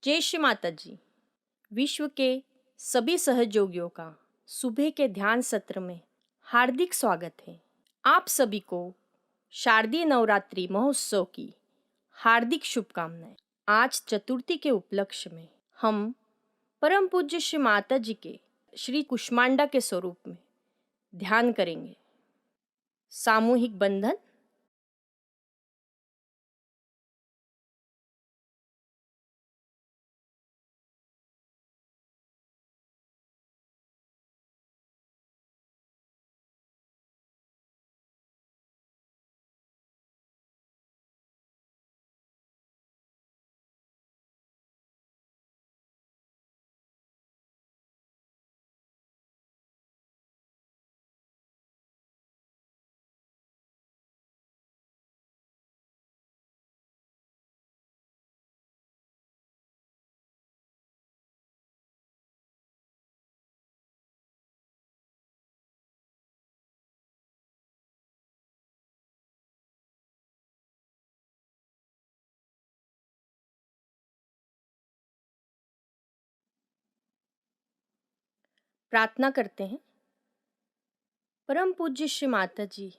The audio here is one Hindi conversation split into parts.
जय श्री माता जी। विश्व के सभी सहयोगियों का सुबह के ध्यान सत्र में हार्दिक स्वागत है। आप सभी को शारदीय नवरात्रि महोत्सव की हार्दिक शुभकामनाएं। आज चतुर्थी के उपलक्ष्य में हम परम पूज्य श्री माता जी के श्री कुष्मांडा के स्वरूप में ध्यान करेंगे। सामूहिक बंधन। प्रार्थना करते हैं। परम पूज्य श्री माता जी,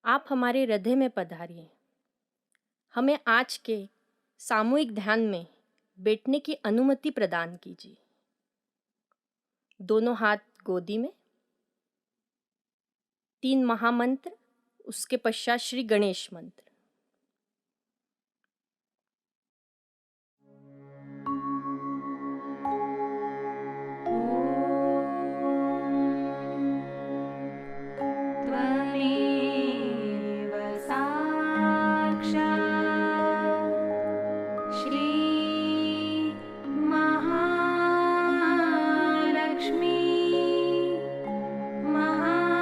आप हमारे हृदय में पधारिए। हमें आज के सामूहिक ध्यान में बैठने की अनुमति प्रदान कीजिए। दोनों हाथ गोदी में। 3 महामंत्र, उसके पश्चात श्री गणेश मंत्र। त्वमेव साक्षात् श्री महालक्ष्मी महासरस्वती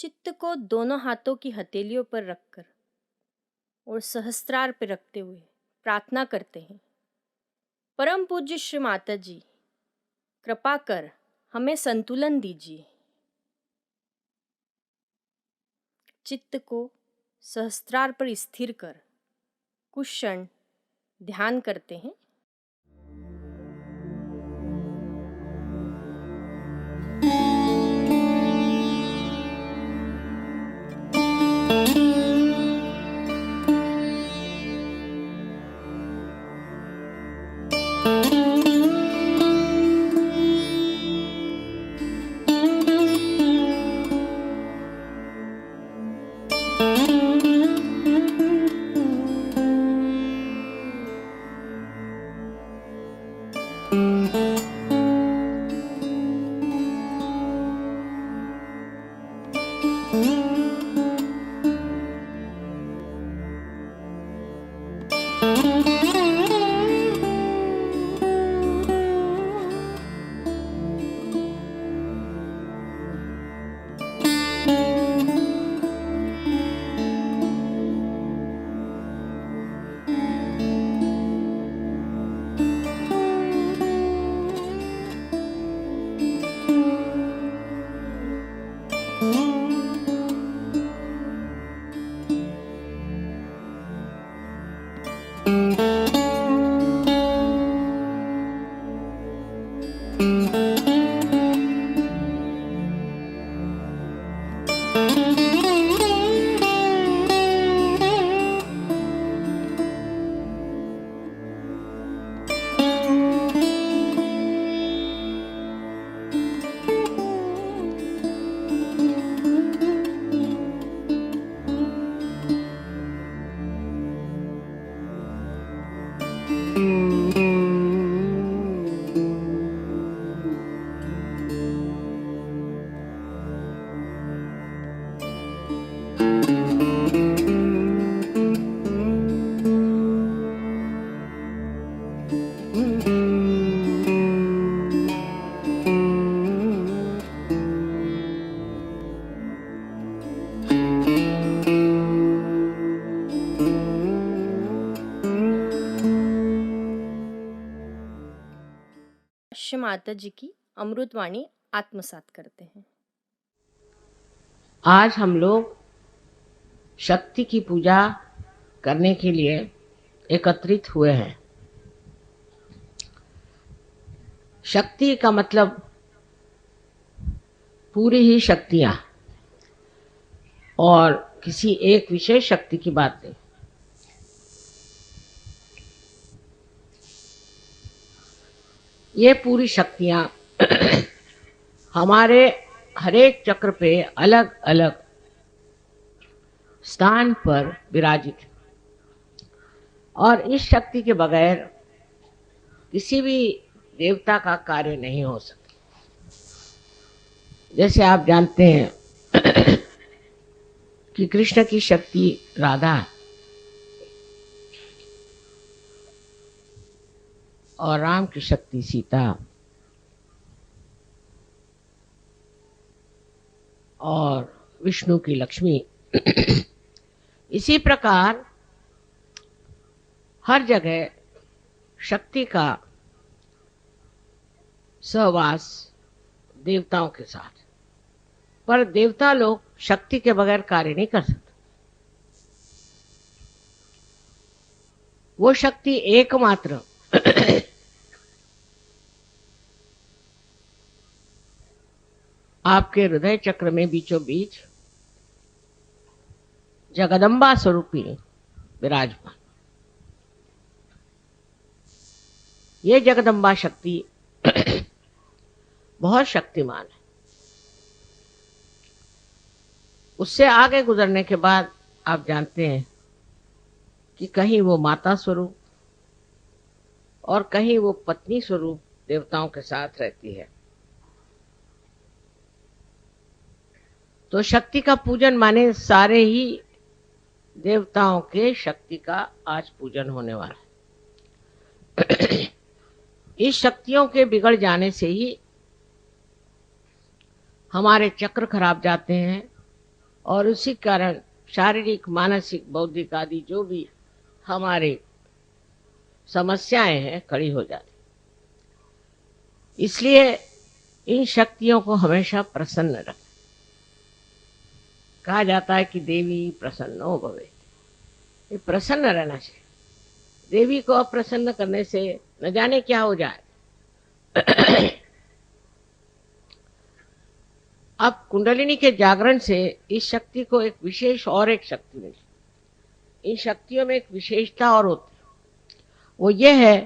चित्त को दोनों हाथों की हथेलियों पर रखकर और सहस्त्रार पर रखते हुए प्रार्थना करते हैं। परम पूज्य श्री माता जी, कृपा कर हमें संतुलन दीजिए। चित्त को सहस्त्रार पर स्थिर कर कुछ क्षण ध्यान करते हैं। श्री माता जी की अमृतवाणी आत्मसात करते हैं। आज हम लोग शक्ति की पूजा करने के लिए एकत्रित हुए हैं। शक्ति का मतलब पूरी ही शक्तियां और किसी एक विशेष शक्ति की बात नहीं। ये पूरी शक्तियां हमारे हरेक चक्र पे अलग अलग स्थान पर विराजित है और इस शक्ति के बगैर किसी भी देवता का कार्य नहीं हो सकता। जैसे आप जानते हैं कि कृष्ण की शक्ति राधा और राम की शक्ति सीता और विष्णु की लक्ष्मी। इसी प्रकार हर जगह शक्ति का सहवास देवताओं के साथ, पर देवता लोग शक्ति के बगैर कार्य नहीं कर सकते। वो शक्ति एकमात्र आपके हृदय चक्र में बीचों बीच जगदम्बा स्वरूपी विराजमान। ये जगदम्बा शक्ति बहुत शक्तिमान है। उससे आगे गुजरने के बाद आप जानते हैं कि कहीं वो माता स्वरूप और कहीं वो पत्नी स्वरूप देवताओं के साथ रहती है। तो शक्ति का पूजन माने सारे ही देवताओं के शक्ति का आज पूजन होने वाला है। इस शक्तियों के बिगड़ जाने से ही हमारे चक्र खराब जाते हैं और उसी कारण शारीरिक, मानसिक, बौद्धिक आदि जो भी हमारे समस्याएं हैं खड़ी हो जाती। इसलिए इन शक्तियों को हमेशा प्रसन्न रखें। कहा जाता है कि देवी प्रसन्नो भवे, ये प्रसन्न रहना चाहिए। देवी को अप्रसन्न करने से न जाने क्या हो जाए। अब कुंडलिनी के जागरण से इस शक्ति को एक विशेष और एक शक्ति मिली। इन शक्तियों में एक विशेषता और होती है, वो ये है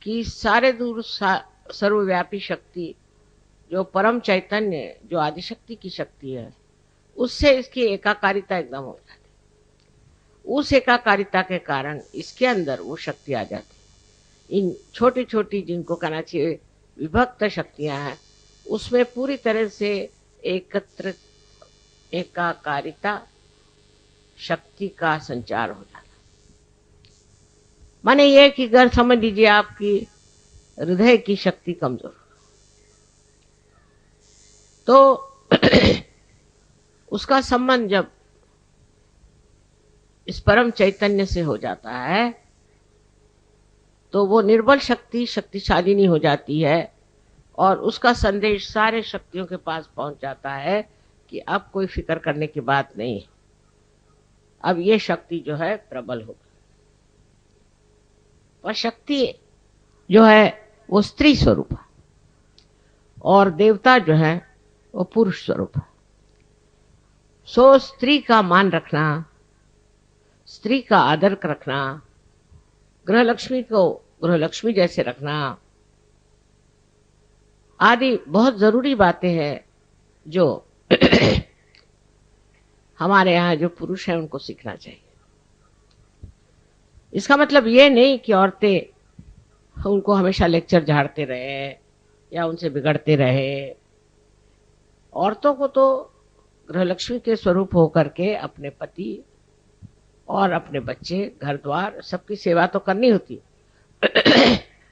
कि सारे दूर सर्वव्यापी शक्ति जो परम चैतन्य, जो आदिशक्ति की शक्ति है, उससे इसकी एकाकारिता एकदम हो जाती। उस एकाकारिता के कारण इसके अंदर वो शक्ति आ जाती। इन छोटी छोटी, जिनको कहना चाहिए विभक्त शक्तियां हैं, उसमें पूरी तरह से एकत्र एकाकारिता शक्ति का संचार हो जाता। माने ये कि अगर समझ लीजिए आपकी हृदय की शक्ति कमजोर, तो उसका संबंध जब इस परम चैतन्य से हो जाता है तो वो निर्बल शक्ति शक्तिशालिनी हो जाती है और उसका संदेश सारे शक्तियों के पास पहुंच जाता है कि अब कोई फिक्र करने की बात नहीं है, अब ये शक्ति जो है प्रबल हो गई। और शक्ति जो है वो स्त्री स्वरूप है और देवता जो है वो पुरुष स्वरूप है। सो स्त्री का मान रखना, स्त्री का आदर रखना, गृह लक्ष्मी को गृह लक्ष्मी जैसे रखना आदि बहुत जरूरी बातें हैं जो हमारे यहाँ जो पुरुष हैं उनको सीखना चाहिए। इसका मतलब ये नहीं कि औरतें उनको हमेशा लेक्चर झाड़ते रहे या उनसे बिगड़ते रहे। औरतों को तो गृहलक्ष्मी के स्वरूप होकर के अपने पति और अपने बच्चे, घर द्वार, सबकी सेवा तो करनी होती है।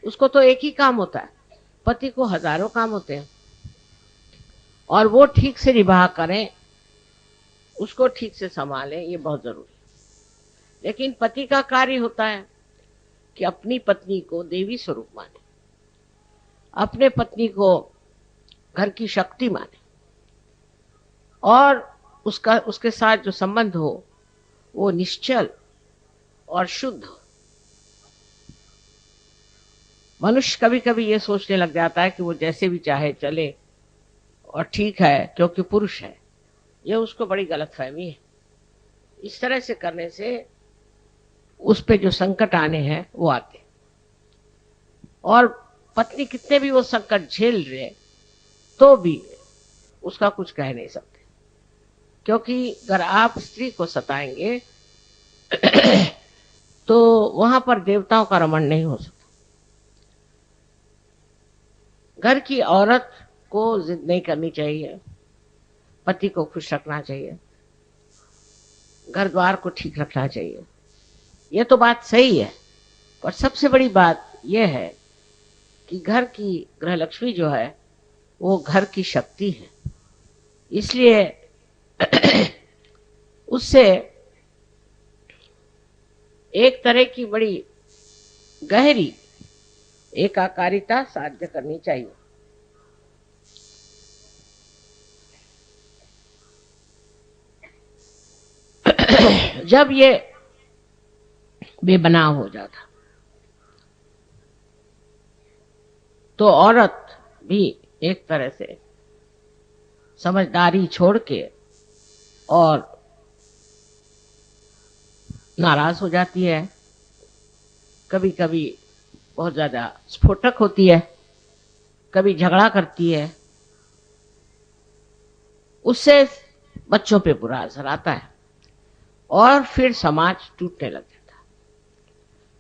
उसको तो एक ही काम होता है, पति को हजारों काम होते हैं और वो ठीक से निभा करें, उसको ठीक से संभालें, ये बहुत जरूरी है। लेकिन पति का कार्य होता है कि अपनी पत्नी को देवी स्वरूप माने, अपने पत्नी को घर की शक्ति माने और उसके साथ जो संबंध हो वो निश्चल और शुद्ध हो। मनुष्य कभी कभी ये सोचने लग जाता है कि वो जैसे भी चाहे चले और ठीक है क्योंकि पुरुष है, ये उसको बड़ी गलतफहमी है। इस तरह से करने से उस पे जो संकट आने हैं वो आते, और पत्नी कितने भी वो संकट झेल रहे तो भी उसका कुछ कह नहीं सकते, क्योंकि अगर आप स्त्री को सताएंगे तो वहां पर देवताओं का रमण नहीं हो सकता। घर की औरत को जिद नहीं करनी चाहिए, पति को खुश रखना चाहिए, घर द्वार को ठीक रखना चाहिए, ये तो बात सही है। पर सबसे बड़ी बात यह है कि घर की गृहलक्ष्मी जो है वो घर की शक्ति है, इसलिए उससे एक तरह की बड़ी गहरी एकाकारिता साध्य करनी चाहिए। जब ये बेबनाव हो जाता तो औरत भी एक तरह से समझदारी छोड़ के और नाराज हो जाती है, कभी कभी बहुत ज्यादा स्फोटक होती है, कभी झगड़ा करती है, उससे बच्चों पे बुरा असर आता है और फिर समाज टूटने लग जाता है।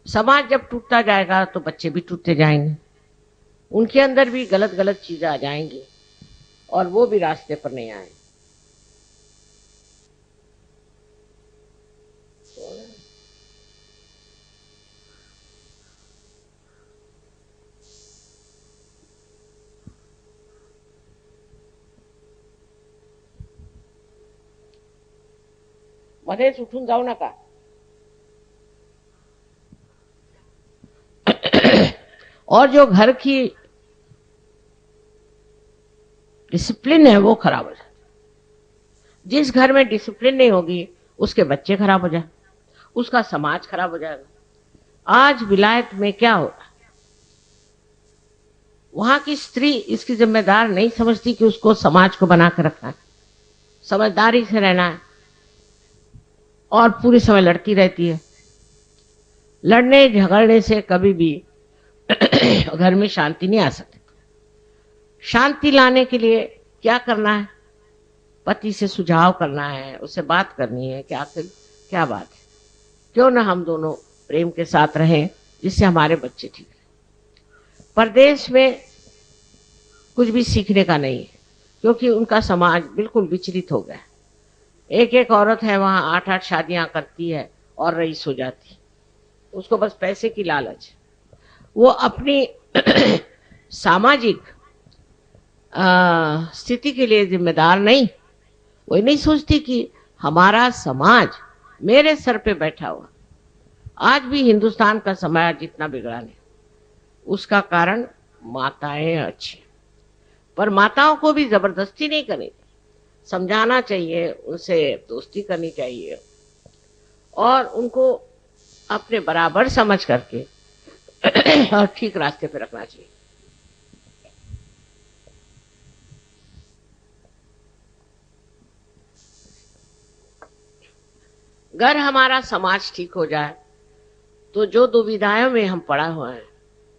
समाज जब टूटता जाएगा तो बच्चे भी टूटते जाएंगे, उनके अंदर भी गलत गलत चीजें आ जाएंगी और वो भी रास्ते पर नहीं आएंगे। मध्येच उठून जाऊ नका. और जो घर की डिसिप्लिन है वो खराब हो जाए. जिस घर में डिसिप्लिन नहीं होगी उसके बच्चे खराब हो जाए, उसका समाज खराब हो जाएगा. आज विलायत में क्या हो रहा है, वहां की स्त्री इसकी जिम्मेदार नहीं समझती कि उसको समाज को बना कर रखना है, समझदारी से रहना है, और पूरे समय लड़ती रहती है. लड़ने झगड़ने से कभी भी घर में शांति नहीं आ सकती. शांति लाने के लिए क्या करना है, पति से सुझाव करना है, उससे बात करनी है कि आखिर क्या बात है, क्यों ना हम दोनों प्रेम के साथ रहें जिससे हमारे बच्चे ठीक रहे. परदेश में कुछ भी सीखने का नहीं है क्योंकि उनका समाज बिल्कुल विचलित हो गया है. एक एक औरत है वहां 8-8 शादियां करती है और रईस हो जाती है. उसको बस पैसे की लालच. वो अपनी सामाजिक स्थिति के लिए जिम्मेदार नहीं. वो नहीं सोचती कि हमारा समाज मेरे सर पे बैठा हुआ. आज भी हिंदुस्तान का समाज जितना बिगड़ा नहीं, उसका कारण माताएं अच्छी, पर माताओं को भी जबरदस्ती नहीं करनी, समझाना चाहिए, उनसे दोस्ती करनी चाहिए और उनको अपने बराबर समझ करके और ठीक रास्ते पे रखना चाहिए. घर हमारा समाज ठीक हो जाए तो जो दुविधाओं में हम पड़ा हुए हैं,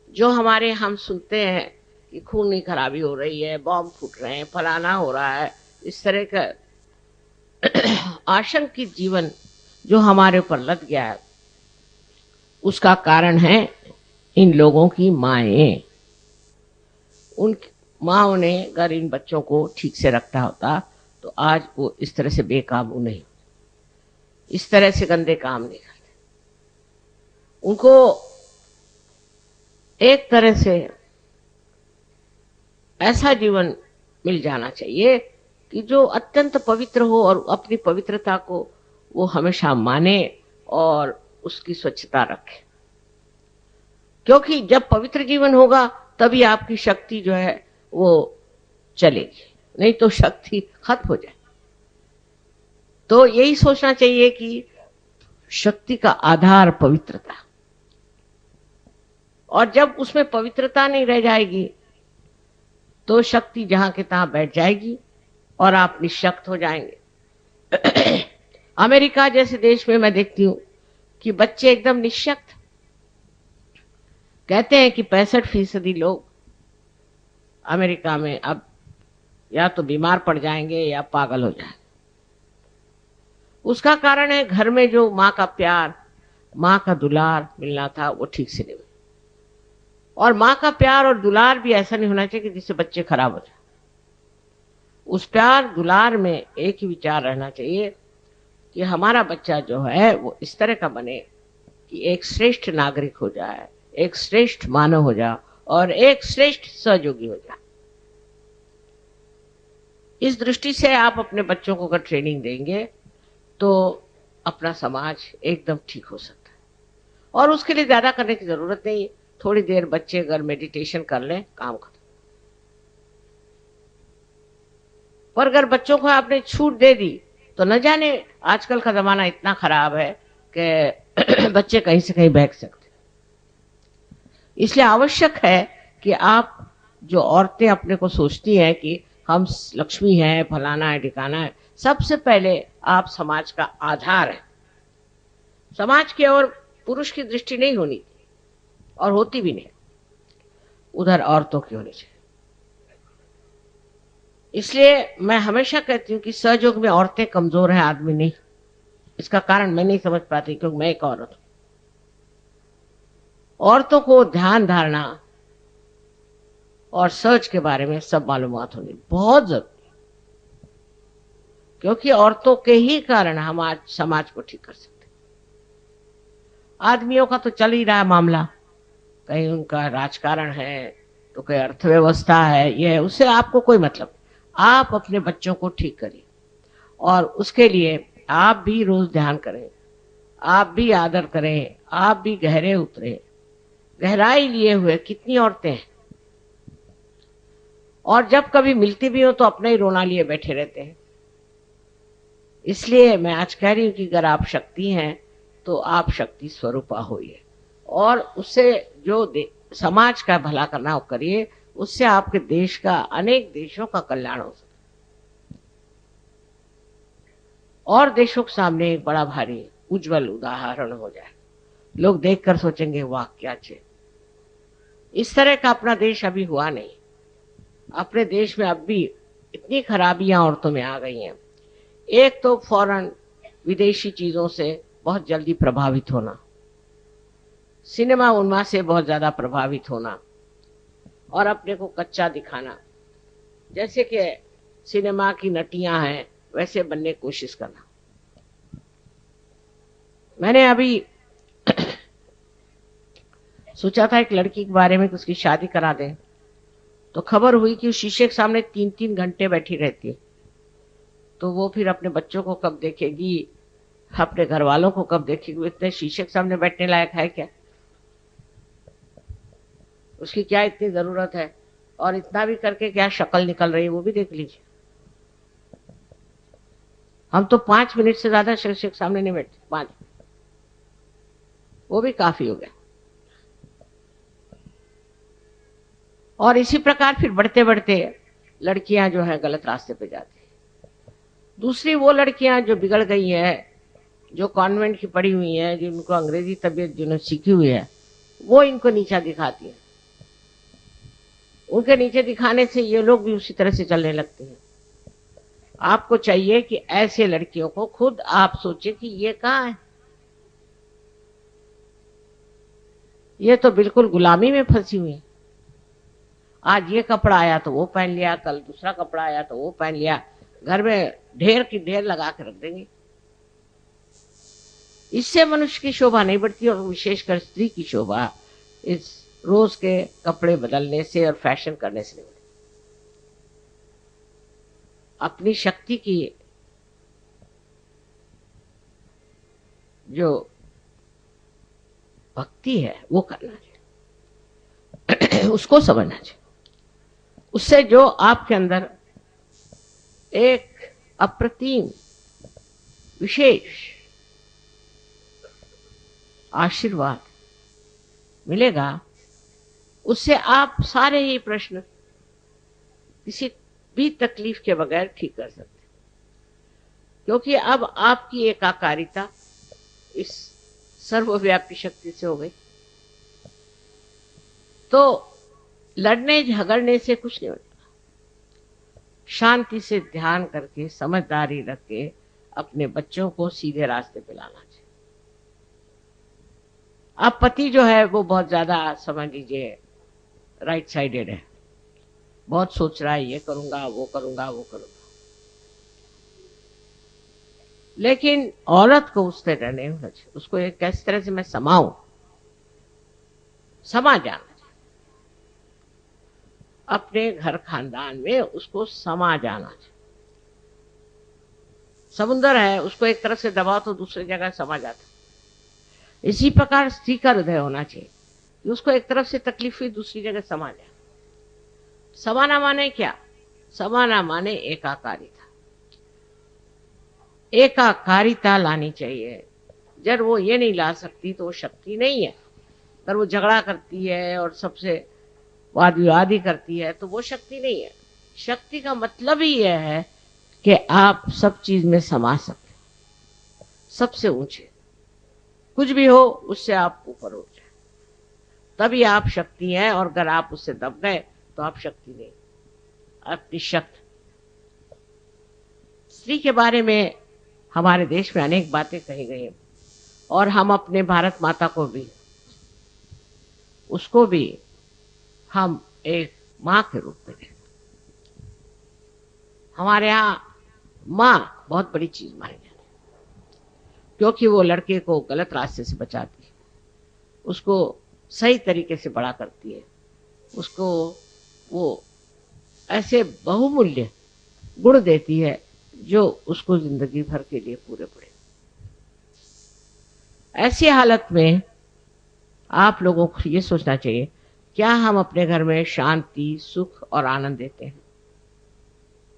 जो हमारे हम सुनते हैं कि खून की खराबी हो रही है, बॉम्ब फूट रहे हैं, फलाना हो रहा है, इस तरह का आशंकित जीवन जो हमारे ऊपर लग गया है, उसका कारण है इन लोगों की माएं. उन माओं ने अगर इन बच्चों को ठीक से रखा होता तो आज वो इस तरह से बेकाबू नहीं, इस तरह से गंदे काम नहीं करते. उनको एक तरह से ऐसा जीवन मिल जाना चाहिए कि जो अत्यंत पवित्र हो और अपनी पवित्रता को वो हमेशा माने और उसकी स्वच्छता रखे. क्योंकि जब पवित्र जीवन होगा तभी आपकी शक्ति जो है वो चलेगी, नहीं तो शक्ति खत्म हो जाए. तो यही सोचना चाहिए कि शक्ति का आधार पवित्रता, और जब उसमें पवित्रता नहीं रह जाएगी तो शक्ति जहां के तहां बैठ जाएगी और आप निशक्त हो जाएंगे. अमेरिका जैसे देश में मैं देखती हूं कि बच्चे एकदम निशक्त. कहते हैं कि 65% लोग अमेरिका में अब या तो बीमार पड़ जाएंगे या पागल हो जाएंगे. उसका कारण है घर में जो माँ का प्यार, माँ का दुलार मिलना था वो ठीक से नहीं मिला. और माँ का प्यार और दुलार भी ऐसा नहीं होना चाहिए कि जिससे बच्चे खराब हो जाए. उस प्यार दुलार में एक ही विचार रहना चाहिए कि हमारा बच्चा जो है वो इस तरह का बने कि एक श्रेष्ठ नागरिक हो जाए, एक श्रेष्ठ मानव हो जाए और एक श्रेष्ठ सहयोगी हो जाए. इस दृष्टि से आप अपने बच्चों को अगर ट्रेनिंग देंगे तो अपना समाज एकदम ठीक हो सकता है. और उसके लिए ज्यादा करने की जरूरत नहीं है. थोड़ी देर बच्चे अगर मेडिटेशन कर लें, काम खत्म. पर अगर बच्चों को आपने छूट दे दी तो न जाने, आजकल का जमाना इतना खराब है कि बच्चे कहीं से कहीं बहक सकते. इसलिए आवश्यक है कि आप, जो औरतें अपने को सोचती हैं कि हम लक्ष्मी हैं, फलाना है, ठिकाना है, सबसे पहले आप समाज का आधार है. समाज की ओर पुरुष की दृष्टि नहीं होनी और होती भी नहीं, उधर औरतों की होनी चाहिए. इसलिए मैं हमेशा कहती हूँ कि सहयोग में औरतें कमजोर हैं, आदमी नहीं. इसका कारण मैं नहीं समझ पाती क्योंकि मैं एक औरत हूं. औरतों को ध्यान धारणा और सर्च के बारे में सब मालूमात होनी बहुत जरूरी, क्योंकि औरतों के ही कारण हम आज समाज को ठीक कर सकते. आदमियों का तो चल ही रहा है मामला, कहीं उनका राजकारण है तो कहीं अर्थव्यवस्था है, ये उससे आपको कोई मतलब. आप अपने बच्चों को ठीक करिए और उसके लिए आप भी रोज ध्यान करें, आप भी आदर करें, आप भी गहरे उतरे। गहराई लिए हुए कितनी औरतें हैं, और जब कभी मिलती भी हो तो अपना ही रोना लिए बैठे रहते हैं। इसलिए मैं आज कह रही हूं कि अगर आप शक्ति हैं तो आप शक्ति स्वरूपा होइए, और उससे जो समाज का भला करना हो करिए। उससे आपके देश का, अनेक देशों का कल्याण हो सकता, और देशों के सामने एक बड़ा भारी उज्जवल उदाहरण हो जाए। लोग देखकर सोचेंगे वाह क्या चीज। इस तरह का अपना देश अभी हुआ नहीं। अपने देश में अब भी इतनी खराबियां औरतों में आ गई हैं। एक तो फौरन विदेशी चीजों से बहुत जल्दी प्रभावित होना, सिनेमा उन्माद से बहुत ज्यादा प्रभावित होना, और अपने को कच्चा दिखाना, जैसे कि सिनेमा की नटियां हैं वैसे बनने की कोशिश करना। मैंने अभी सोचा था एक लड़की के बारे में कि उसकी शादी करा दें, तो खबर हुई कि शीशे के सामने 3-3 घंटे बैठी रहती है। तो वो फिर अपने बच्चों को कब देखेगी, अपने घर वालों को कब देखेगी? इतने शीशे के सामने बैठने लायक है क्या? उसकी क्या इतनी जरूरत है? और इतना भी करके क्या शक्ल निकल रही है वो भी देख लीजिए। हम तो 5 मिनट से ज्यादा शीशे के सामने नहीं बैठते, 5, वो भी काफी हो गया। और इसी प्रकार फिर बढ़ते बढ़ते लड़कियां जो है गलत रास्ते पे जाती है। दूसरी वो लड़कियां जो बिगड़ गई हैं, जो कॉन्वेंट की पढ़ी हुई हैं, जिनको अंग्रेजी तबीयत जिन्होंने सीखी हुई है, वो इनको नीचा दिखाती है। उनके नीचे दिखाने से ये लोग भी उसी तरह से चलने लगते हैं। आपको चाहिए कि ऐसे लड़कियों को खुद आप सोचें कि ये कहाँ है, ये तो बिल्कुल गुलामी में फंसी हुई है। आज ये कपड़ा आया तो वो पहन लिया, कल दूसरा कपड़ा आया तो वो पहन लिया, घर में ढेर की ढेर लगा के रख देंगे। इससे मनुष्य की शोभा नहीं बढ़ती, और विशेषकर स्त्री की शोभा इस रोज के कपड़े बदलने से और फैशन करने से नहीं बढ़ती। अपनी शक्ति की जो भक्ति है वो करना चाहिए, उसको समझना चाहिए। उससे जो आपके अंदर एक अप्रतिम विशेष आशीर्वाद मिलेगा, उससे आप सारे ही प्रश्न किसी भी तकलीफ के बगैर ठीक कर सकते हैं। क्योंकि अब आपकी एकाकारिता इस सर्वव्यापी शक्ति से हो गई, तो लड़ने झगड़ने से कुछ नहीं होता। शांति से ध्यान करके, समझदारी रख के अपने बच्चों को सीधे रास्ते पे लाना चाहिए। अब पति जो है वो बहुत ज्यादा, समझ लीजिए, राइट साइडेड है, बहुत सोच रहा है ये करूंगा वो करूंगा वो करूंगा। लेकिन औरत को उस तरह नहीं होना चाहिए। उसको एक कैसी तरह से मैं समाऊं, समा जाना चाहिए। अपने घर खानदान में उसको समा जाना चाहिए। समुंदर है, उसको एक तरफ से दबाओ तो दूसरी जगह समा जाता। इसी प्रकार स्त्री का हृदय होना चाहिए कि उसको एक तरफ से तकलीफ हुई, दूसरी जगह समा जाए। समाना माने क्या? समाना माने एकाकारिता। एकाकारिता लानी चाहिए। जब वो ये नहीं ला सकती तो वो शक्ति नहीं है। अगर वो झगड़ा करती है और सबसे वाद विवाद ही करती है तो वो शक्ति नहीं है। शक्ति का मतलब ही यह है कि आप सब चीज में समा सकते, सबसे ऊंचे कुछ भी हो उससे आप ऊपर हो जाए, तभी आप शक्ति हैं। और अगर आप उससे दब गए तो आप शक्ति नहीं, अपनी शक्ति। स्त्री के बारे में हमारे देश में अनेक बातें कही गई हैं, और हम अपने भारत माता को भी, उसको भी हम एक माँ के रूप में देखते। हमारे यहाँ माँ बहुत बड़ी चीज मानी जाती है, क्योंकि वो लड़के को गलत रास्ते से बचाती है, उसको सही तरीके से बड़ा करती है, उसको वो ऐसे बहुमूल्य गुण देती है जो उसको जिंदगी भर के लिए पूरे पड़े। ऐसी हालत में आप लोगों को ये सोचना चाहिए, क्या हम अपने घर में शांति, सुख और आनंद देते हैं?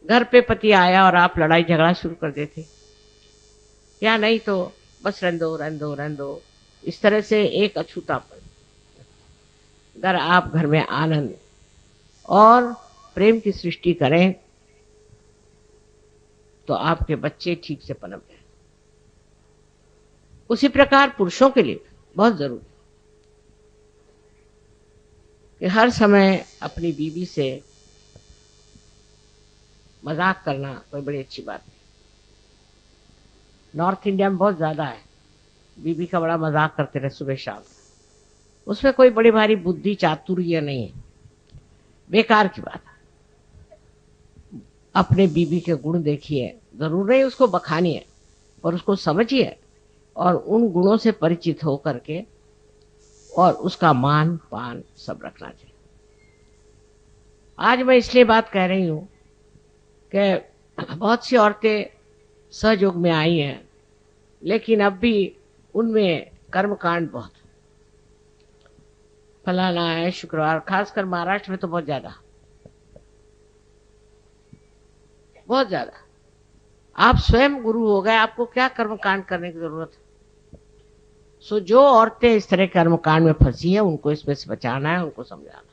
घर पे पति आया और आप लड़ाई झगड़ा शुरू कर देते, या नहीं तो बस रहने दो, इस तरह से एक अछूतापन। अगर आप घर में आनंद और प्रेम की सृष्टि करें तो आपके बच्चे ठीक से पनप जाए। उसी प्रकार पुरुषों के लिए बहुत जरूरी है कि हर समय अपनी बीवी से मजाक करना कोई बड़ी अच्छी बात नहीं। नॉर्थ इंडिया में बहुत ज्यादा है, बीवी का बड़ा मजाक करते रहे सुबह शाम। उसमें कोई बड़ी भारी बुद्धि चातुर्य नहीं है, बेकार की बात है। अपने बीवी के गुण देखिए, जरूर नहीं उसको बखानिए, और उसको समझिए और उन गुणों से परिचित हो करके और उसका मान पान सब रखना चाहिए। आज मैं इसलिए बात कह रही हूं कि बहुत सी औरतें सहयोग में आई हैं, लेकिन अब भी उनमें कर्मकांड बहुत, फलाना है शुक्रवार, खासकर महाराष्ट्र में तो बहुत ज्यादा। आप स्वयं गुरु हो गए, आपको क्या कर्मकांड करने की जरूरत है? सो जो औरतें इस तरह कर्मकांड में फंसी हैं, उनको इसमें से बचाना है, उनको समझाना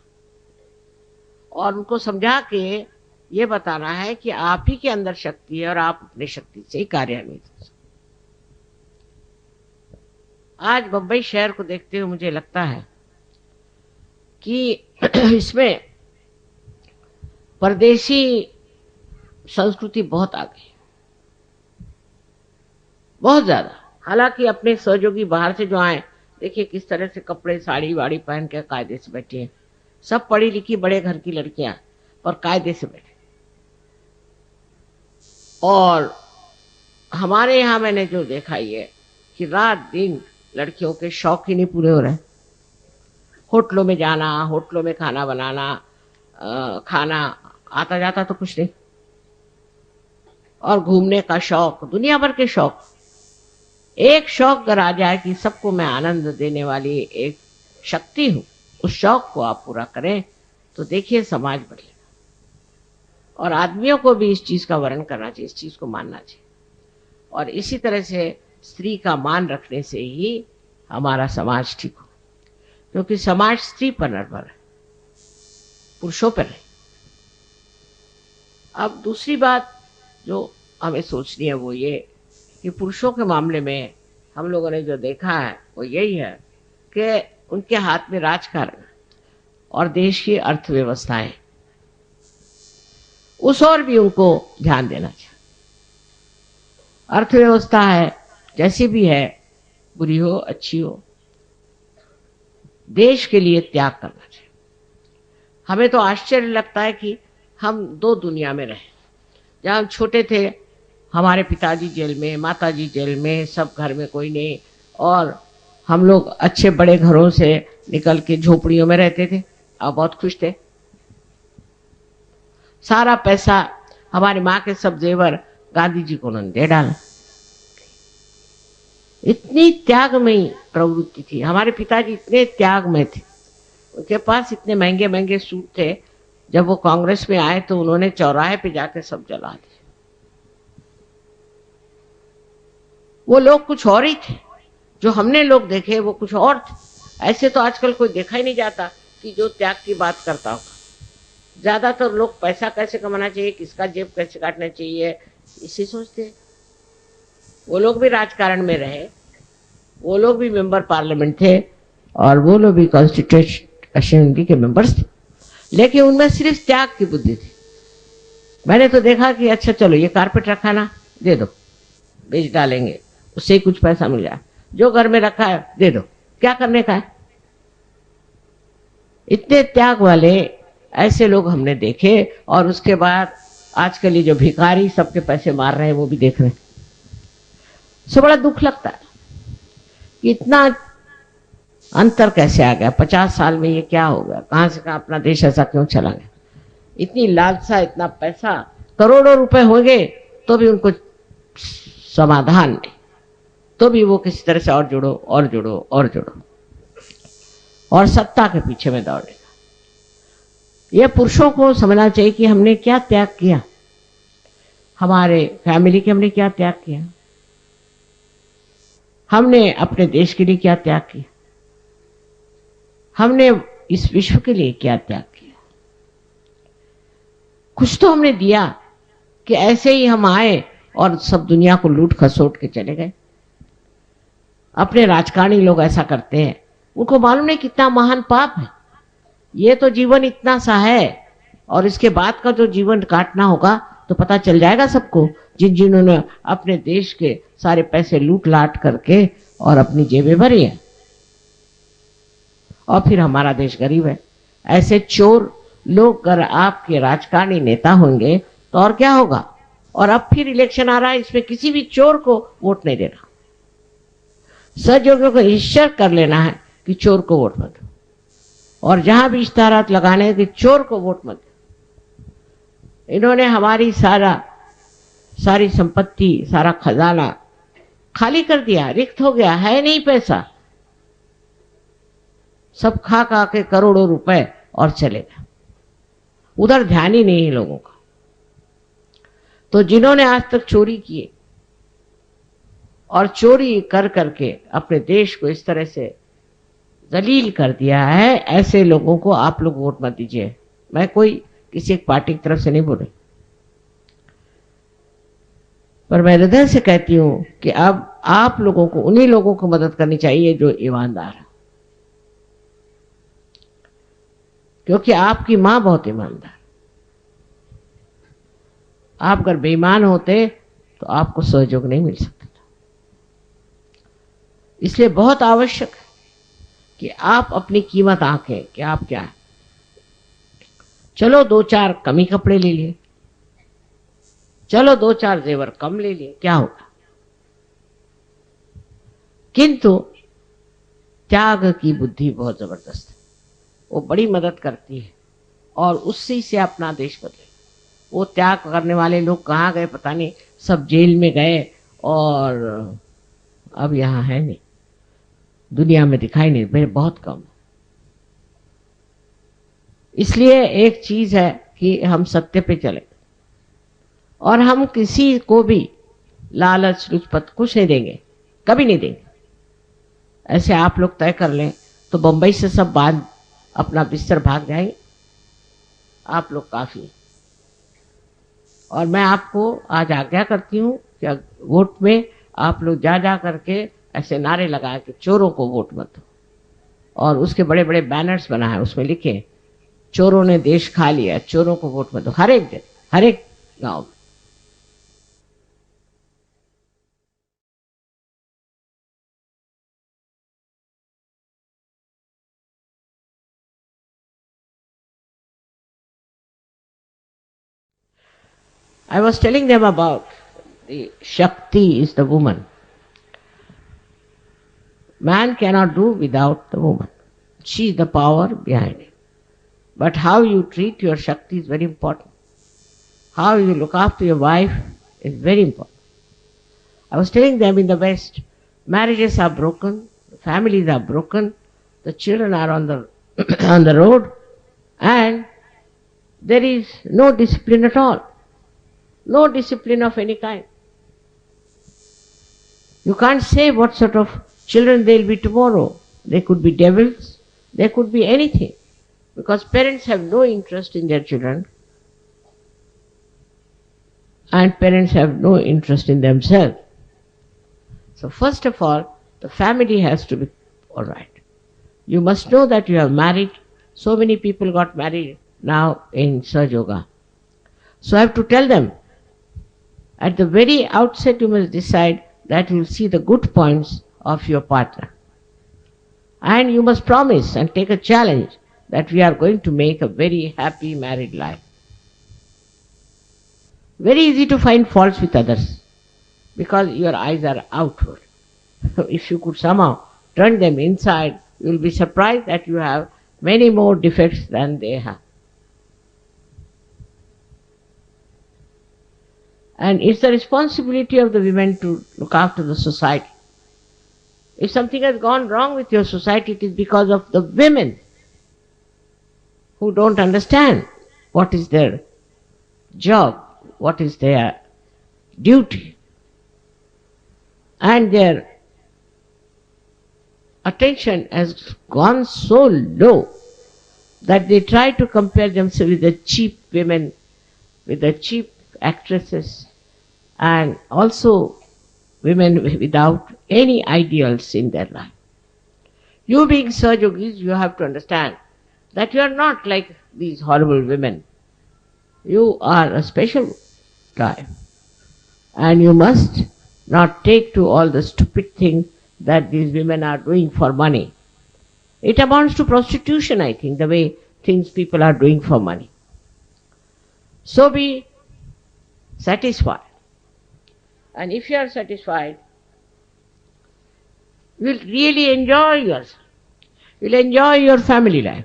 और उनको समझा के ये बताना है कि आप ही के अंदर शक्ति है और आप अपनी शक्ति से ही कार्यान्वित हो सकते। आज बंबई शहर को देखते हुए मुझे लगता है कि इसमें परदेशी संस्कृति बहुत आ गई, बहुत ज्यादा। हालांकि अपने सहयोगी बाहर से जो आए, देखिए किस तरह से कपड़े साड़ी वाड़ी पहन के कायदे से बैठे हैं। सब पढ़ी लिखी बड़े घर की लड़कियां, पर कायदे से बैठे। और हमारे यहाँ मैंने जो देखा ये कि रात दिन लड़कियों के शौक ही नहीं पूरे हो रहे। होटलों में जाना, होटलों में खाना बनाना, खाना आता जाता तो कुछ नहीं, और घूमने का शौक, दुनिया भर के शौक। एक शौक अगर आ जाए कि सबको मैं आनंद देने वाली एक शक्ति हूं, उस शौक को आप पूरा करें तो देखिए समाज बदलेगा। और आदमियों को भी इस चीज का वर्ण करना चाहिए, इस चीज को मानना चाहिए। और इसी तरह से स्त्री का मान रखने से ही हमारा समाज ठीक हो, क्योंकि समाज स्त्री पर निर्भर है, पुरुषों पर नहीं। अब दूसरी बात जो हमें सोचनी है वो ये कि पुरुषों के मामले में हम लोगों ने जो देखा है वो यही है कि उनके हाथ में राजकारण और देश की अर्थव्यवस्थाएं, उस और भी उनको ध्यान देना चाहिए। अर्थव्यवस्था है जैसी भी है, बुरी हो अच्छी हो, देश के लिए त्याग करना चाहिए। हमें तो आश्चर्य लगता है कि हम दो दुनिया में रहे। जब हम छोटे थे हमारे पिताजी जेल में, माताजी जेल में, सब घर में कोई नहीं, और हम लोग अच्छे बड़े घरों से निकल के झोपड़ियों में रहते थे और बहुत खुश थे। सारा पैसा, हमारी माँ के सब जेवर गांधी जी को उन्होंने दे डाला। इतनी त्यागमयी प्रवृत्ति थी। हमारे पिताजी इतने त्याग में थे, उनके पास इतने महंगे महंगे सूट थे। जब वो कांग्रेस में आए तो उन्होंने चौराहे पे जाकर सब जला दिए। वो लोग कुछ और ही थे, जो हमने लोग देखे वो कुछ और थे। ऐसे तो आजकल कोई देखा ही नहीं जाता कि जो त्याग की बात करता होगा। ज्यादातर लोग पैसा कैसे कमाना चाहिए, किसका जेब कैसे काटना चाहिए, इसी सोचते हैं। वो लोग भी राजकारण में रहे, वो लोग भी मेंबर पार्लियामेंट थे, और वो लोग भी कॉन्स्टिट्यूशन असेंबली के मेंबर्स थे, लेकिन उनमें सिर्फ त्याग की बुद्धि थी। मैंने तो देखा कि अच्छा चलो ये कारपेट रखा ना, दे दो, बेच डालेंगे, उससे ही कुछ पैसा मिल जाए। जो घर में रखा है दे दो, क्या करने का है। इतने त्याग वाले ऐसे लोग हमने देखे। और उसके बाद आजकल ये जो भिखारी सबके पैसे मार रहे हैं वो भी देख रहे हैं। सो बड़ा दुख लगता है कि इतना अंतर कैसे आ गया। 50 साल में ये क्या हो गया, कहां से कहां अपना देश ऐसा क्यों चला गया। इतनी लालसा, इतना पैसा, करोड़ों रुपए होंगे तो भी उनको समाधान नहीं, तो भी वो किसी तरह से और जुड़ो और जुड़ो और जुड़ो, और सत्ता के पीछे में दौड़ेगा। यह पुरुषों को समझना चाहिए कि हमने क्या त्याग किया, हमारे फैमिली के हमने क्या त्याग किया, हमने अपने देश के लिए क्या त्याग किया, हमने इस विश्व के लिए क्या त्याग किया। कुछ तो हमने दिया कि ऐसे ही हम आए और सब दुनिया को लूट खसोट के चले गए। अपने राजकारणी लोग ऐसा करते हैं, उनको मालूम नहीं कितना महान पाप है। ये तो जीवन इतना सा है, और इसके बाद का जो जीवन काटना होगा तो पता चल जाएगा सबको, जिन्होंने अपने देश के सारे पैसे लूट लाट करके और अपनी जेबें भरी है, और फिर हमारा देश गरीब है। ऐसे चोर लोग अगर आपके राजकारणी नेता होंगे तो और क्या होगा। और अब फिर इलेक्शन आ रहा है, इसमें किसी भी चोर को वोट नहीं देना। सजोगियों को निश्चय कर लेना है कि चोर को वोट मत दो, और जहां भी इश्ताहारात लगाने हैं कि चोर को वोट मत दो। इन्होंने हमारी सारी संपत्ति, सारा खजाना खाली कर दिया, रिक्त हो गया, है नहीं पैसा, सब खा खा के करोड़ों रुपए और चले गए। उधर ध्यान ही नहीं है लोगों का। तो जिन्होंने आज तक चोरी किए और चोरी कर करके अपने देश को इस तरह से जलील कर दिया है, ऐसे लोगों को आप लोग वोट मत दीजिए। मैं कोई किसी एक पार्टी की तरफ से नहीं बोल रही, पर मैं हृदय से कहती हूं कि अब आप लोगों को उन्हीं लोगों को मदद करनी चाहिए जो ईमानदार है, क्योंकि आपकी मां बहुत ईमानदार। आप अगर बेईमान होते तो आपको सहयोग नहीं मिल सकता था। इसलिए बहुत आवश्यक है कि आप अपनी कीमत आंकें कि आप क्या है। चलो 2-4 कमी कपड़े ले लिए, चलो 2-4 जेवर कम ले लिए, क्या होगा। किंतु त्याग की बुद्धि बहुत जबरदस्त है, वो बड़ी मदद करती है, और उससे से अपना देश बदले। वो त्याग करने वाले लोग कहाँ गए पता नहीं, सब जेल में गए और अब यहाँ है नहीं, दुनिया में दिखाई नहीं, मेरे बहुत कम। इसलिए एक चीज है कि हम सत्य पे चले, और हम किसी को भी लालच लुचपत कुछ नहीं देंगे, कभी नहीं देंगे। ऐसे आप लोग तय कर लें तो बंबई से सब बांध अपना बिस्तर भाग जाएंगे, आप लोग काफी। और मैं आपको आज आज्ञा करती हूँ कि वोट में आप लोग जा जा करके ऐसे नारे लगा के चोरों को वोट मत दो, और उसके बड़े बड़े बैनर्स बनाए, उसमें लिखे चोरों ने देश खा लिया, चोरों को वोट मत दो, हर एक दिन, हर एक गांव में। I was telling them about the Shakti is the woman. Man cannot do without the woman. She is the power behind it. But how you treat your Shakti is very important. How you look after your wife is very important. I was telling them in the West, marriages are broken, families are broken, the children are on the on the road, and there is no discipline at all. No discipline of any kind. You can't say what sort of children they'll be tomorrow. They could be devils, they could be anything. Because parents have no interest in their children, and parents have no interest in themselves. So first of all, the family has to be all right. You must know that you have married. So many people got married now in Sahaja Yoga. So I have to tell them, at the very outset you must decide that you will see the good points of your partner. And you must promise and take a challenge that we are going to make a very happy married life. Very easy to find faults with others because your eyes are outward. If you could somehow turn them inside, you will be surprised that you have many more defects than they have. And it's the responsibility of the women to look after the society. If something has gone wrong with your society, it is because of the women who don't understand what is their job, what is their duty, and their attention has gone so low that they try to compare themselves with the cheap women, with the cheap actresses, and also women without any ideals in their life. You being Sahajogis, you have to understand that you are not like these horrible women. You are a special type, and you must not take to all the stupid things that these women are doing for money. It amounts to prostitution, I think, the way things people are doing for money. So be satisfied. And if you are satisfied, you will really enjoy yourself. You will enjoy your family life.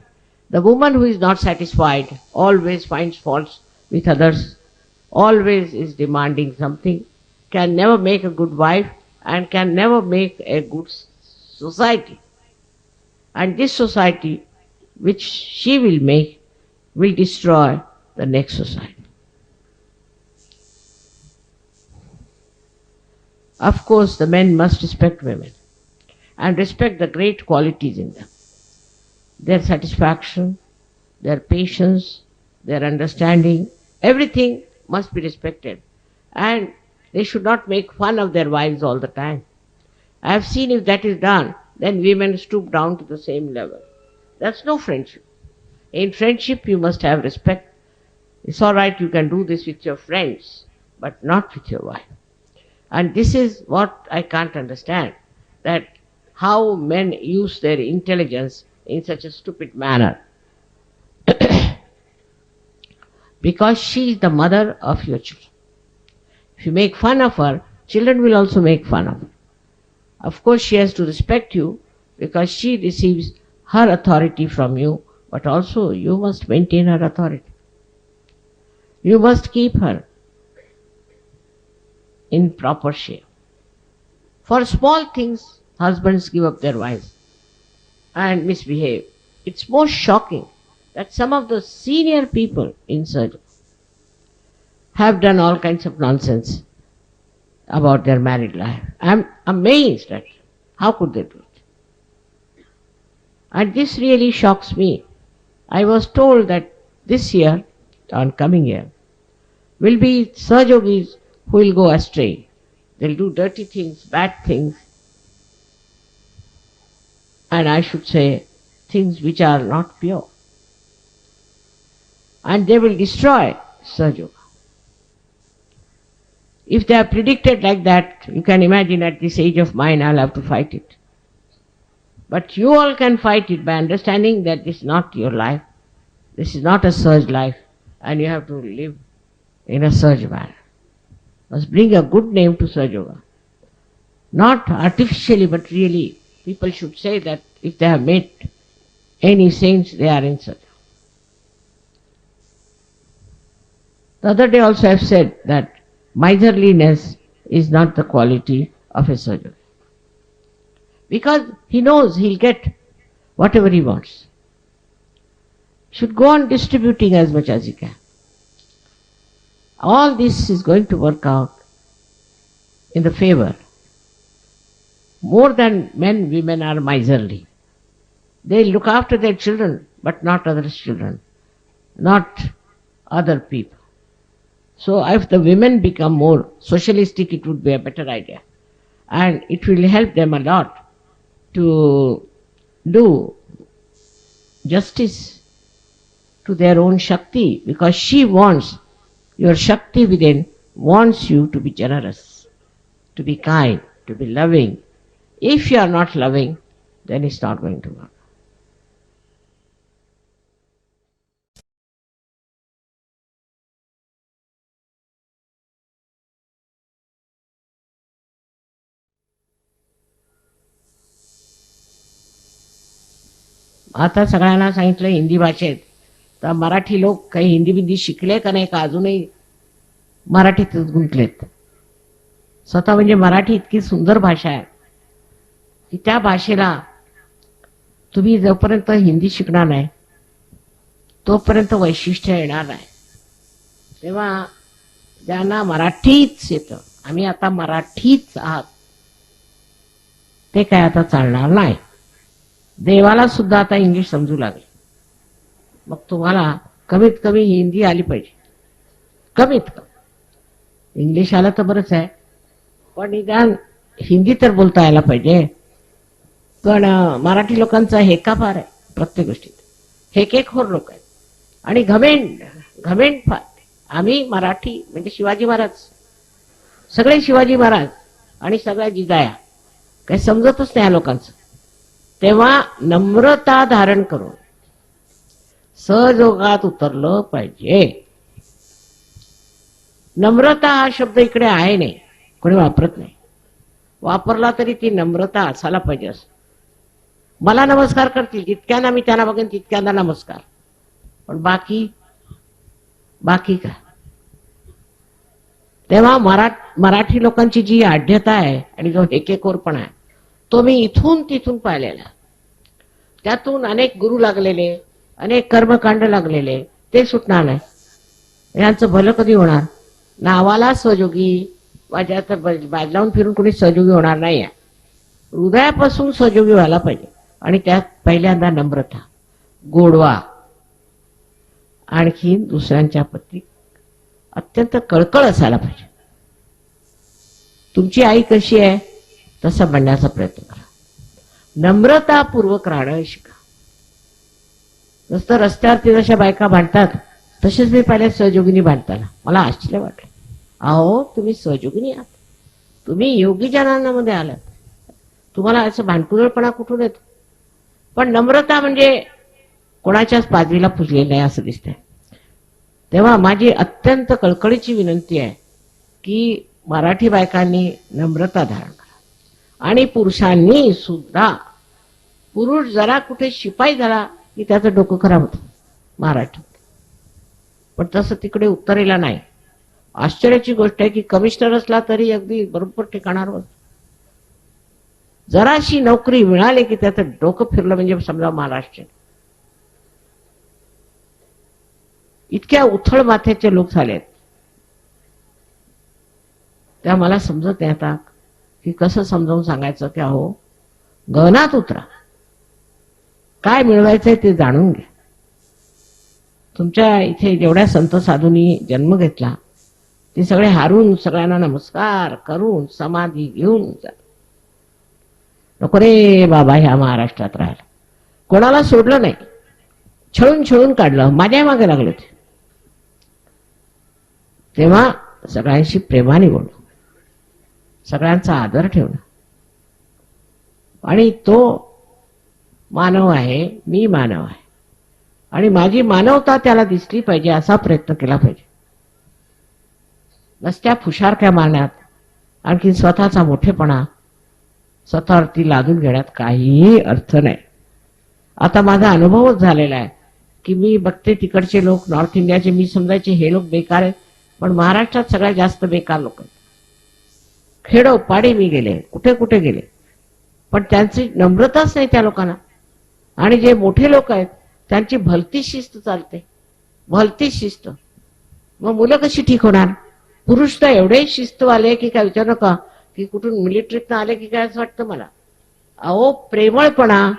The woman who is not satisfied always finds faults with others, always is demanding something, can never make a good wife, and can never make a good society. And this society which she will make will destroy the next society. Of course, the men must respect women and respect the great qualities in them. Their satisfaction, their patience, their understanding, everything must be respected. And they should not make fun of their wives all the time. I have seen if that is done, then women stoop down to the same level. That's no friendship. In friendship, you must have respect. It's all right, you can do this with your friends, but not with your wife. And this is what I can't understand, that how men use their intelligence in such a stupid manner. Because she is the mother of your children. If you make fun of her, children will also make fun of her. Of course, she has to respect you because she receives her authority from you, but also you must maintain her authority. You must keep her in proper shape. For small things, husbands give up their wives and misbehave. It's most shocking that some of the senior people in surgery have done all kinds of nonsense about their married life. I'm amazed at how could they do it. And this really shocks me. I was told that this year, on coming year, will be Sahajogis who will go astray. They'll do dirty things, bad things, and I should say things which are not pure. And they will destroy Sahaja. If they are predicted like that, you can imagine at this age of mine I'll have to fight it. But you all can fight it by understanding that this is not your life. This is not a Sahaj life, and you have to live in a Sahaj manner. Must bring a good name to Sahaja Yoga. Not artificially, but really. People should say that if they have met any saints, they are in Sahaja. The other day also I have said that miserliness is not the quality of a Sahaja. Because he knows he'll get whatever he wants. Should go on distributing as much as he can. All this is going to work out in the favor. More than men, women are miserly. They look after their children, but not others' children, not other people. So if the women become more socialistic, it would be a better idea. And it will help them a lot to do justice to their own Shakti, because she wants, your Shakti within wants you to be generous, to be kind, to be loving. If you are not loving, then it's not going to work. आता सगळ्यांना सांगितलं हिंदी भाषेत, तर मराठी लोक काही हिंदी बिंदी शिकले का नाही का अजूनही मराठीतच गुंतलेत. स्वतः म्हणजे मराठी इतकी सुंदर भाषा आहे की त्या भाषेला तुम्ही जोपर्यंत हिंदी शिकणार नाही तोपर्यंत वैशिष्ट्य येणार नाही. तेव्हा ज्यांना मराठीच येतं, आम्ही आता मराठीच आहात, ते काय आता चालणार नाही. देवाला सुद्धा आता इंग्लिश समजू लागले. मग तुम्हाला कमीत कमी हिंदी आली पाहिजे. कमीत कमी इंग्लिश आलं तर बरंच आहे, पण निदान हिंदी तर बोलता यायला पाहिजे. पण मराठी लोकांचा हेका फार आहे प्रत्येक गोष्टीत. हेकेखोर लोक आहेत आणि घमेंड घमेंड फार. आम्ही मराठी म्हणजे शिवाजी महाराज, सगळे शिवाजी महाराज आणि सगळ्या जिजाया, काही समजतच नाही या लोकांचं. तेव्हा नम्रता धारण करून सहजोगात उतरलं पाहिजे. नम्रता हा शब्द इकडे आहे नाही, कोणी वापरत नाही. वापरला तरी ती नम्रता असायला पाहिजे. असं मला नमस्कार करतील जितक्यांना मी त्यांना बघेन तितक्यांना नमस्कार, पण बाकी बाकी काय. तेव्हा मराठी लोकांची जी आढ्यता आहे आणि जो एकेकोरपणा आहे तो मी इथून तिथून पाहिलेला. त्यातून अनेक गुरु लागलेले, अनेक कर्मकांड लागलेले, ते सुटणार नाही. यांचं भलं कधी होणार. नावाला सहयोगी, माझ्या तर बाज लावून फिरून कोणी सहयोगी होणार नाही आहे. हृदयापासून सहयोगी व्हायला पाहिजे आणि त्यात पहिल्यांदा नम्रता, गोडवा, आणखी दुसऱ्यांच्या प्रती अत्यंत कळकळ असायला पाहिजे. तुमची आई कशी आहे तसं बनण्याचा प्रयत्न करा. नम्रतापूर्वक राहणं शिका. नुसतं रस्त्यावरती जशा बायका भांडतात तसेच मी पाहिल्या सहयोगिनी भांडताना मला आश्चर्य वाटलं. अहो तुम्ही सहयोगिनी आहात, तुम्ही योगी जनांमध्ये आलात, तुम्हाला असं भांडकुदळपणा कुठून येतो. पण नम्रता म्हणजे कोणाच्याच बाजूला पुजलेली नाही असं दिसतंय. तेव्हा माझी अत्यंत कळकळीची विनंती आहे की मराठी बायकांनी नम्रता धारण करा आणि पुरुषांनी सुद्धा. पुरुष जरा कुठे शिपाई झाला की त्याचं डोकं खराब होतं महाराष्ट्रात, पण तसं तिकडे उत्तरेला नाही. आश्चर्याची गोष्ट आहे की कमिशनर असला तरी अगदी बरोबर ठिकाणावर. जराशी नोकरी मिळाली की त्याचं डोकं फिरलं म्हणजे समजा महाराष्ट्र. इतक्या उथळ माथ्याचे लोक झालेत. त्या मला समजत नाही आता की कसं समजावून सांगायचं की अहो गहनात उतरा, काय मिळवायचंय ते जाणून घ्या. तुमच्या इथे जेवढ्या संत साधूंनी जन्म घेतला ते सगळे हारून सगळ्यांना नमस्कार करून समाधी घेऊन जा. नको रे बाबा ह्या महाराष्ट्रात राहायला. कोणाला सोडलं नाही, छळून छळून काढलं, माझ्या मागे लागले ते. तेव्हा सगळ्यांशी प्रेमाने बोलणं, सगळ्यांचा आदर ठेवणं, आणि तो मानव आहे, मी मानव आहे आणि माझी मानवता त्याला दिसली पाहिजे असा प्रयत्न केला पाहिजे. नसत्या फुशारक्या मारण्यात, आणखी स्वतःचा मोठेपणा स्वतःवरती लादून घेण्यात काहीही अर्थ नाही. आता माझा अनुभवच झालेला आहे की मी बघते तिकडचे लोक, नॉर्थ इंडियाचे, मी समजायचे हे लोक बेकार आहेत, पण महाराष्ट्रात सगळ्यात जास्त बेकार लोक आहेत. खेडोपाडी मी गेले, कुठे कुठे गेले, पण त्यांची नम्रताच नाही त्या लोकांना. आणि जे मोठे लोक आहेत त्यांची भलती शिस्त चालते, भलती शिस्त. मग मुलं कशी ठीक होणार. पुरुष तर एवढे शिस्तवाले की काय विचार नका, की कुठून मिलिटरीतनं आले की काय असं वाटतं मला. अहो प्रेमळपणा,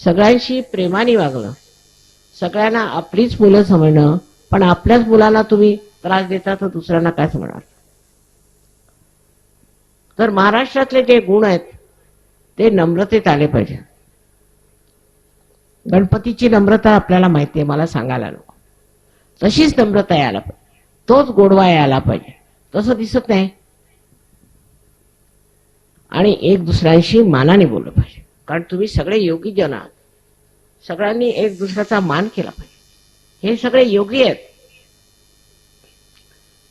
सगळ्यांशी प्रेमाने वागणं, सगळ्यांना आपलीच मुलं समजणं, पण आपल्याच मुलाला तुम्ही त्रास देता तर दुसऱ्यांना काय समजणार. तर महाराष्ट्रातले जे गुण आहेत ते नम्रतेत आले पाहिजे. गणपतीची नम्रता आपल्याला माहिती आहे, मला सांगायला नको. तशीच नम्रता यायला पाहिजे, तोच गोडवा यायला पाहिजे. तसं दिसत नाही. आणि एक दुसऱ्यांशी मानाने बोललं पाहिजे, कारण तुम्ही सगळे योगी जन आहात. सगळ्यांनी एक दुसऱ्याचा मान केला पाहिजे. हे सगळे योगी आहेत.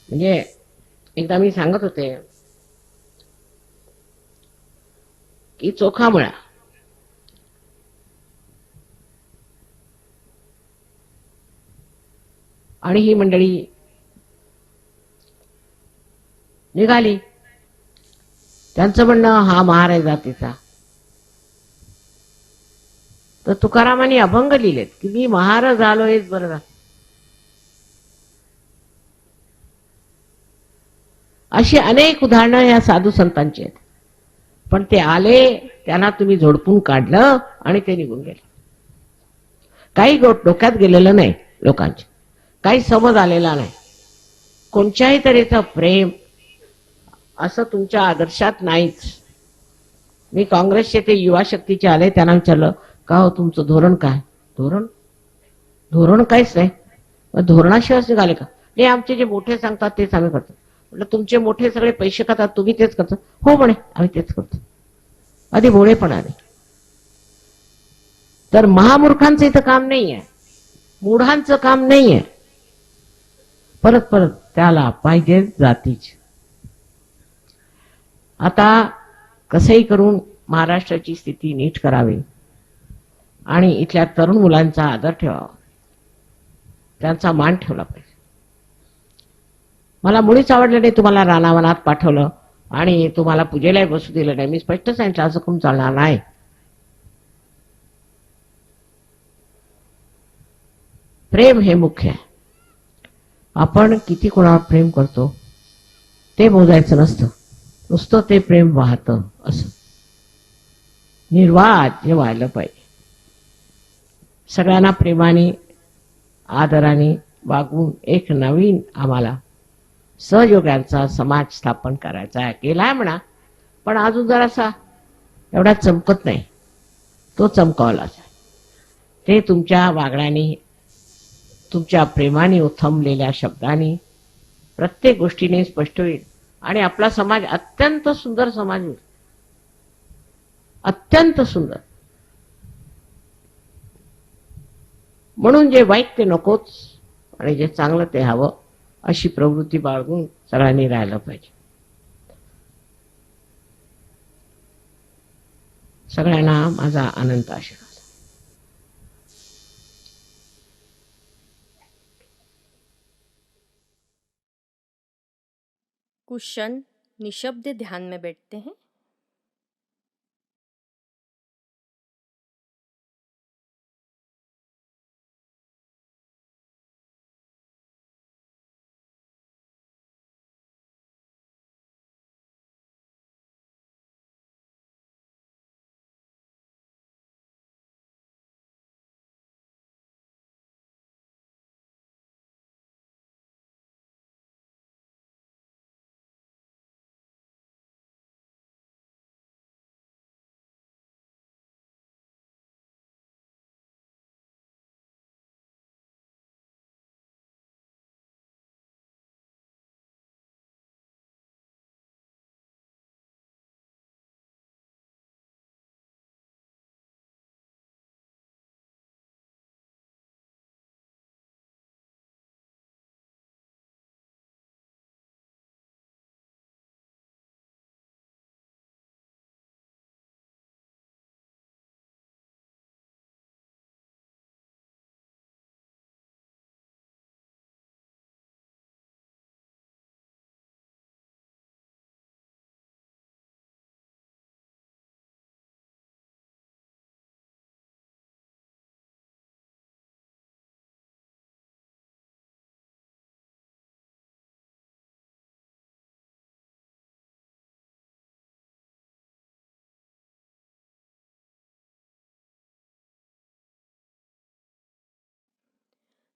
म्हणजे एकदा मी सांगत होते की चोखा मळा, आणि ही मंडळी निघाली. त्यांचं म्हणणं हा महार आहे जातीचा. तर तुकारामांनी अभंग लिहिलेत की मी महार झालो हेच बरं झालं. अशी अनेक उदाहरणं या साधू संतांची आहेत. पण ते आले, त्यांना तुम्ही झोडपून काढलं आणि ते निघून गेले. काही डोक्यात गेलेलं नाही लोकांचे, काही समज आलेला नाही, कोणत्याही तऱ्हेचं प्रेम असं तुमच्या आदर्शात नाहीच. मी काँग्रेसचे ते युवा शक्तीचे आले, त्यांना विचारलं का हो तुमचं धोरण काय? धोरण काहीच नाही. धोरणाशिवाय निघाले का? नाही, आमचे जे मोठे सांगतात तेच आम्ही करतो. म्हटलं तुमचे मोठे सगळे पैसे खातात, तुम्ही तेच करता? हो म्हणे, आम्ही तेच करतो. आधी भोळेपणाने. तर महामूर्खांचं इथं काम नाहीये, मूढांचं काम नाहीये. परत परत त्याला पाहिजे जातीच. आता कसंही करून महाराष्ट्राची स्थिती नीट करावी आणि इथल्या तरुण मुलांचा आदर ठेवावा, त्यांचा मान ठेवला पाहिजे. मला मुळीच आवडलं नाही तुम्हाला रानावनात पाठवलं आणि तुम्हाला पूजेलाही बसू दिलं नाही. मी स्पष्ट सांगितलं असं करून चालणार नाही. प्रेम हे मुख्य आहे. आपण किती कोणावर प्रेम करतो ते मोजायचं नसतं, नुसतं ते प्रेम वाहतं असं निर्वाद हे व्हायला पाहिजे. सगळ्यांना प्रेमाने आदराने वागून एक नवीन आम्हाला सहयोगांचा समाज स्थापन करायचा आहे. केलाय म्हणा, पण अजून जरासा एवढा चमकत नाही, तो चमकावला. ते तुमच्या वागण्याने, तुमच्या प्रेमाने उथमलेल्या शब्दांनी प्रत्येक गोष्टीने स्पष्ट होईल आणि आपला समाज अत्यंत सुंदर समाज होईल. अत्यंत सुंदर. म्हणून जे वाईट ते नकोच आणि जे चांगलं ते हवं, अशी प्रवृत्ती बाळगून सगळ्यांनी राहायला पाहिजे. सगळ्यांना माझा अनंत आशीर्वाद. कुछ क्षण निशब्द ध्यान में बैठते हैं.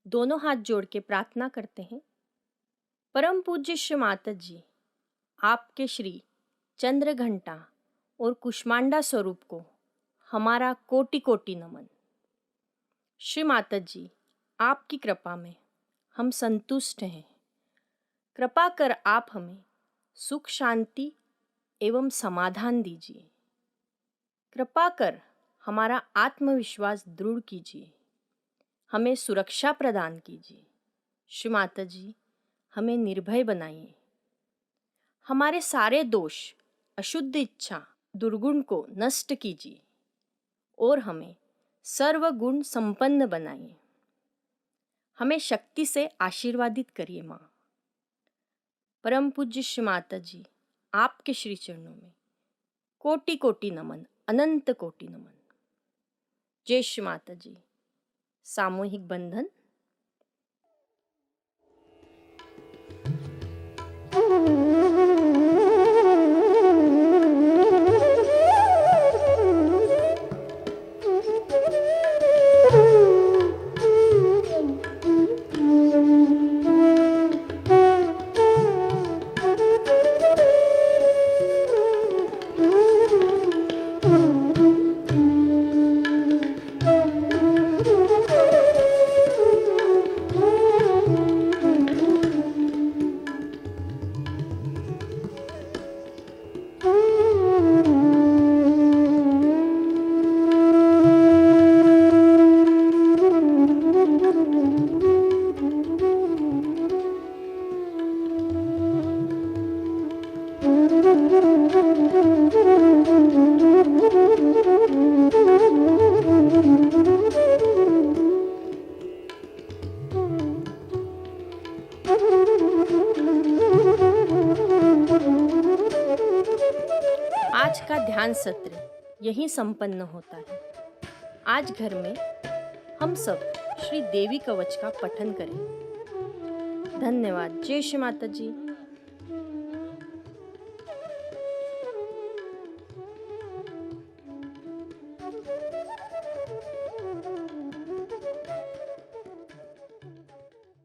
दोनों हाथ जोड़ के प्रार्थना करते हैं. परम पूज्य श्री माता जी, आपके श्री चंद्र घंटा और कुष्मांडा स्वरूप को हमारा कोटि कोटि नमन. श्री माता जी, आपकी कृपा में हम संतुष्ट हैं. कृपा कर आप हमें सुख शांति एवं समाधान दीजिए. कृपा कर हमारा आत्मविश्वास दृढ़ कीजिए. हमें सुरक्षा प्रदान कीजिए. श्री माता जी, हमें निर्भय बनाइए. हमारे सारे दोष, अशुद्ध इच्छा, दुर्गुण को नष्ट कीजिए और हमें सर्वगुण संपन्न बनाइए. हमें शक्ति से आशीर्वादित करिए माँ. परम पूज्य श्री माता जी, आपके श्री चरणों में कोटि कोटि नमन, अनंत कोटि नमन। जय श्री माता जी। सामूहिक बंधन। आज का ध्यान सत्र यहीं संपन्न होता है। आज घर में हम सब श्री देवी कवच का पठन करें। धन्यवाद। जय श्री माता जी।